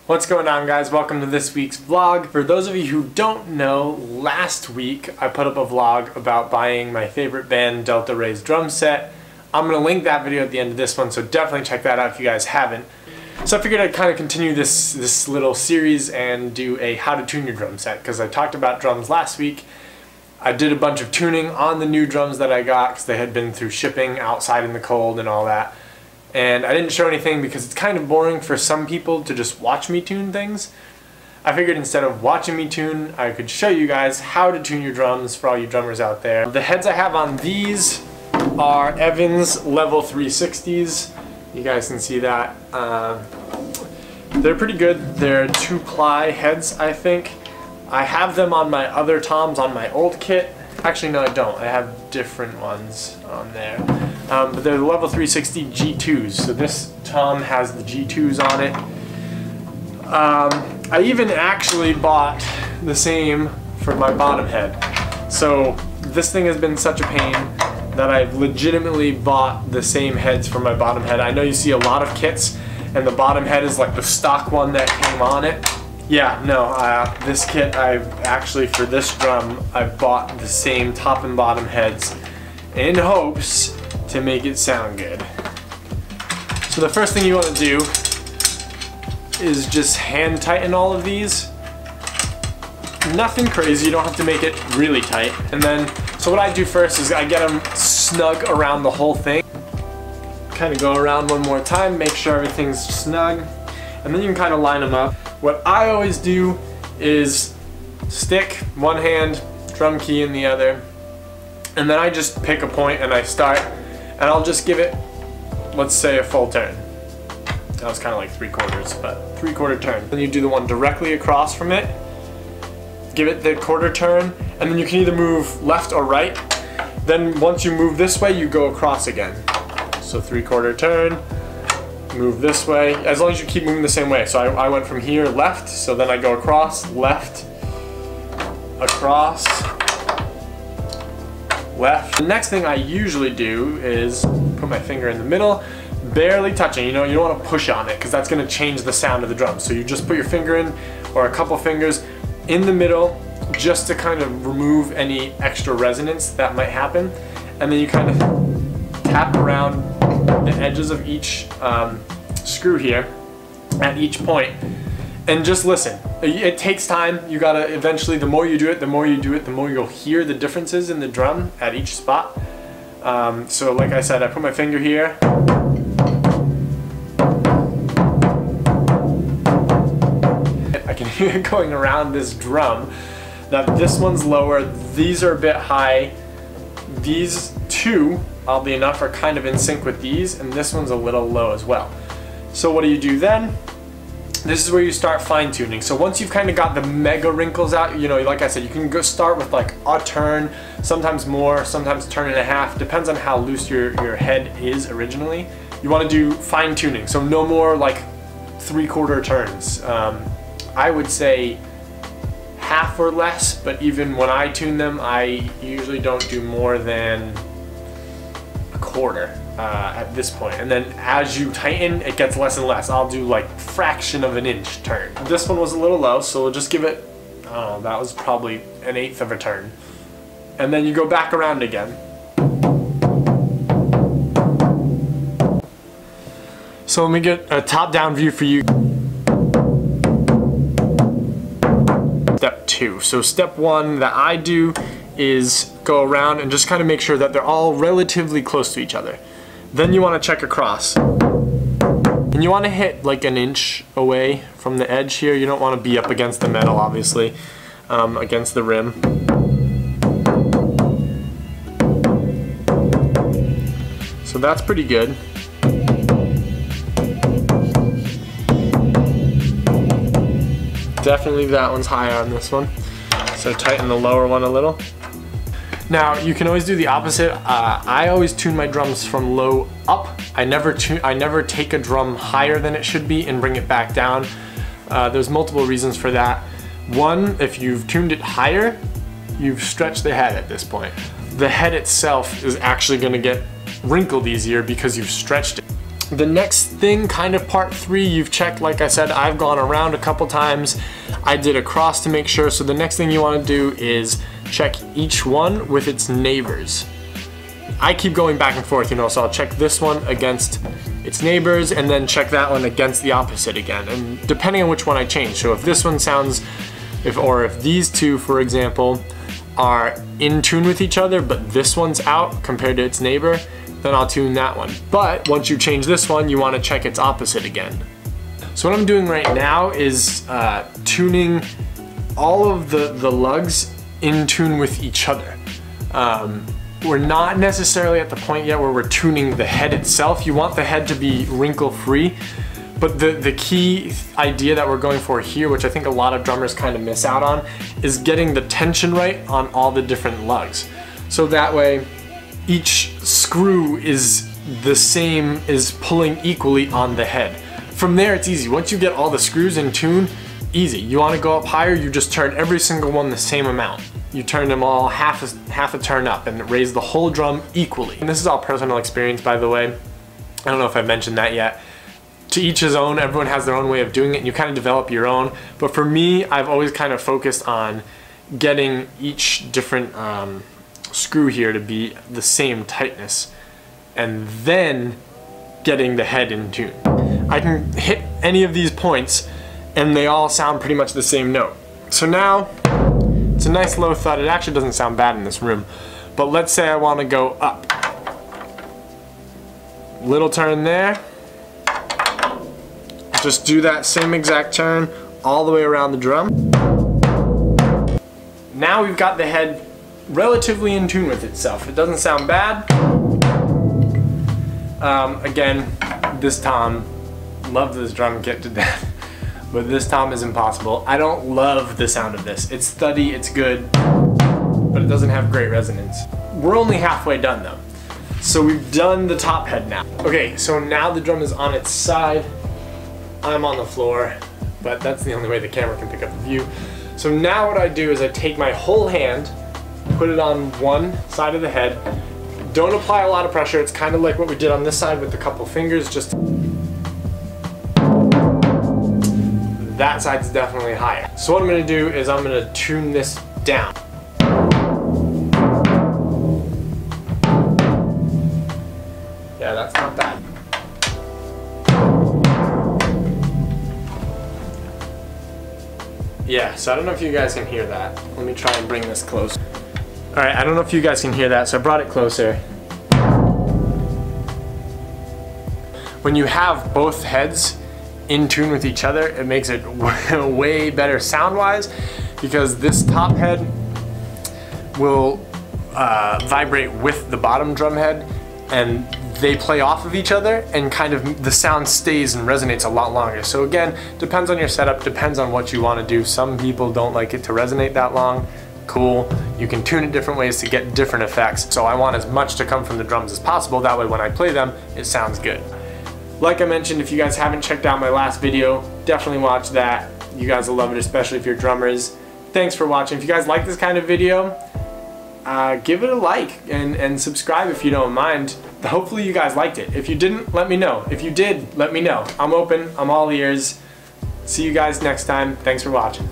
What's going on, guys? Welcome to this week's vlog. For those of you who don't know, last week I put up a vlog about buying my favorite band Delta Ray's drum set. I'm going to link that video at the end of this one, so definitely check that out if you guys haven't. So I figured I'd kind of continue this little series and do a how to tune your drum set, because I talked about drums last week. I did a bunch of tuning on the new drums that I got because they had been through shipping outside in the cold and all that. And I didn't show anything because it's kind of boring for some people to just watch me tune things. I figured instead of watching me tune, I could show you guys how to tune your drums for all you drummers out there. The heads I have on these are Evans Level 360s. You guys can see that. They're pretty good. They're 2-ply heads, I think. I have them on my other toms on my old kit. Actually, no, I don't. I have different ones on there. But they're the Level 360 G2s. So this tom has the G2s on it. I even actually bought the same for my bottom head. So this thing has been such a pain that I've legitimately bought the same heads for my bottom head. I know you see a lot of kits and the bottom head is like the stock one that came on it. Yeah, no, this kit, I've actually, for this drum, I bought the same top and bottom heads in hopes to make it sound good. So the first thing you want to do is just hand tighten all of these. Nothing crazy, you don't have to make it really tight. And then, so what I do first is I get them snug around the whole thing. Kind of go around one more time, make sure everything's snug, and then you can kind of line them up. What I always do is stick one hand, drum key in the other, and then I just pick a point and I start, and I'll just give it, let's say, a full turn. That was kind of like 3/4, but 3/4 turn. Then you do the one directly across from it, give it the quarter turn, and then you can either move left or right. Then once you move this way, you go across again. So 3/4 turn, move this way, as long as you keep moving the same way. So I went from here left, so then I go across, left, across, left. The next thing I usually do is put my finger in the middle, barely touching. You know, you don't want to push on it because that's going to change the sound of the drum. So you just put your finger in, or a couple fingers in the middle, just to kind of remove any extra resonance that might happen. And then you kind of tap around the edges of each screw here at each point and just listen. It takes time. You gotta eventually, the more you do it, the more you'll hear the differences in the drum at each spot. So like I said, I put my finger here. I can hear it going around this drum. Now this one's lower, these are a bit high. These two, oddly enough, are kind of in sync with these, and this one's a little low as well. So what do you do then? This is where you start fine-tuning. So once you've kind of got the mega wrinkles out, you know, like I said, you can go start with like a turn, sometimes more, sometimes a turn and a half, depends on how loose your head is originally. You want to do fine-tuning, so no more like 3/4 turns. I would say half or less, but even when I tune them, I usually don't do more than a quarter at this point. And then as you tighten, it gets less and less. I'll do like fraction of an inch turn. This one was a little low, so we'll just give it, I don't know, that was probably 1/8 of a turn. And then you go back around again. So let me get a top-down view for you. Step 2. So step 1 that I do is go around and just kind of make sure that they're all relatively close to each other. Then you want to check across. And you want to hit like 1 inch away from the edge here. You don't want to be up against the metal, obviously, against the rim. So that's pretty good. Definitely that one's higher on this one. So tighten the lower one a little. Now you can always do the opposite. I always tune my drums from low up. I never take a drum higher than it should be and bring it back down. There's multiple reasons for that. One, if you've tuned it higher, you've stretched the head at this point. The head itself is actually going to get wrinkled easier because you've stretched it. The next thing, kind of part 3, you've checked, like I said, I've gone around a couple times. I did across to make sure. So the next thing you want to do is check each one with its neighbors. I keep going back and forth, you know, so I'll check this one against its neighbors and then check that one against the opposite again. And depending on which one I change. So if this one sounds, if these two, for example, are in tune with each other, but this one's out compared to its neighbor, then I'll tune that one. But once you change this one, you want to check its opposite again. So what I'm doing right now is tuning all of the lugs in tune with each other. We're not necessarily at the point yet where we're tuning the head itself. You want the head to be wrinkle-free, but the key idea that we're going for here, which I think a lot of drummers kind of miss out on, is getting the tension right on all the different lugs. So that way, each screw is the same, is pulling equally on the head. From there, it's easy. Once you get all the screws in tune, easy. You want to go up higher, you just turn every single one the same amount. You turn them all half a turn up and raise the whole drum equally. And this is all personal experience, by the way. I don't know if I mentioned that yet. To each his own, everyone has their own way of doing it and you kind of develop your own. But for me, I've always kind of focused on getting each different screw here to be the same tightness and then getting the head in tune. I can hit any of these points and they all sound pretty much the same note. So now, it's a nice low thud. It actually doesn't sound bad in this room. But let's say I want to go up. Little turn there. Just do that same exact turn all the way around the drum. Now we've got the head relatively in tune with itself. It doesn't sound bad. Again, this tom, love this drum kit to death, but this tom is impossible. I don't love the sound of this. It's thuddy, it's good, but it doesn't have great resonance. We're only halfway done though. So we've done the top head now. Okay, so now the drum is on its side. I'm on the floor, but that's the only way the camera can pick up the view. So now what I do is I take my whole hand, put it on one side of the head. Don't apply a lot of pressure. It's kind of like what we did on this side with a couple fingers. Just that side's definitely higher. So what I'm going to do is I'm going to tune this down. Yeah, that's not bad. Yeah, so I don't know if you guys can hear that. Let me try and bring this close. Alright, I don't know if you guys can hear that, so I brought it closer. When you have both heads in tune with each other, it makes it way better sound-wise, because this top head will vibrate with the bottom drum head, and they play off of each other, and kind of the sound stays and resonates a lot longer. So again, depends on your setup, depends on what you want to do. Some people don't like it to resonate that long. Cool. You can tune it different ways to get different effects. So I want as much to come from the drums as possible. That way when I play them, it sounds good. Like I mentioned, if you guys haven't checked out my last video, definitely watch that. You guys will love it, especially if you're drummers. Thanks for watching. If you guys like this kind of video, give it a like and subscribe if you don't mind. Hopefully you guys liked it. If you didn't, let me know. If you did, let me know. I'm open. I'm all ears. See you guys next time. Thanks for watching.